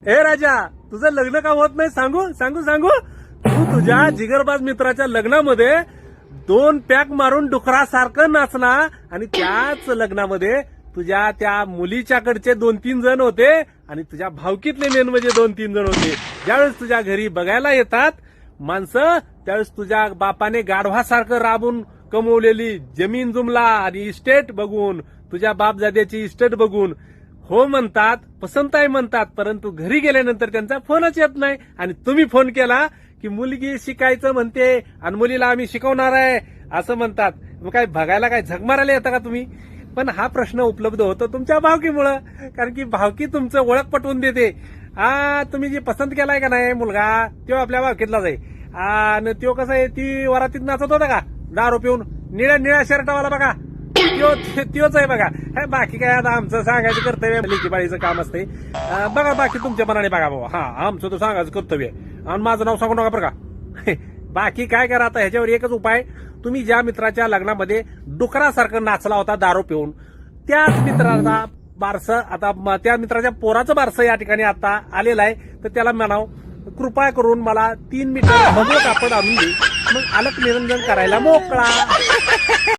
ए राजा, तुझं लग्न का होत नाही सांगू सांगू सांगू. तू तुझ्या जिगरबाज मित्राच्या लग्नामध्ये 2 पॅक मारून डुकरासारखं नाचला आणि त्याच लग्नामध्ये तुझ्या त्या मुलीच्याकडचे 2-3 जण होते आणि तुझ्या भावकीतले मेन म्हणजे 2-3 जण होते. ज्यावेळेस तुझ्या घरी बघायला येतात माणसं त्यावेळेस तुझ्या बापाने गाढवासारखं राबून कमवलेली जमीन जुमला आणि इस्टेट बघून, तुझ्या बापजाद्याची इस्टेट बघून हो म्हणतात, पसंत आहे म्हणतात, परंतु घरी गेल्यानंतर त्यांचा फोनच येत नाही. आणि तुम्ही फोन केला की मुलगी शिकायचं म्हणते आणि मुलीला आम्ही शिकवणार आहे असं म्हणतात. मग काय बघायला काय झक मारायला येतं का तुम्ही? पण हा प्रश्न उपलब्ध होतो तुमच्या भावकीमुळं, कारण की भावकी तुमचं ओळख पटवून देते. तुम्ही जी पसंत केलाय का नाही मुलगा तो आपल्या भावकीतलाच आहे. आणि तो कसं आहे, ती वरातीत नाचत होता का दारू पिऊन, निळ्या निळ्या शर्टावाला बघा, त्योच आहे बघा. बाकी काय आता आमचं सांगायचं कर्तव्य लेकीबाळीचं काम असते. बघा बाकी तुमच्या मनाने बघा बाबा. आमचं तर सांगायचं कर्तव्य आहे आणि माझं नाव सांगू नका बरं का. बाकी काय करा आता, ह्याच्यावर एकच उपाय. तुम्ही ज्या मित्राच्या लग्नामध्ये डुकरासारखं नाचला होता दारू पिऊन, त्याच मित्राचा बारसं आता त्या मित्राच्या पोराचं बारसं या ठिकाणी आता आलेलं आहे, तर त्याला म्हणाव कृपा करून मला 3 मीटर भगवं कापड आणून दे, मग अलक निरंजन करायला मोकळा.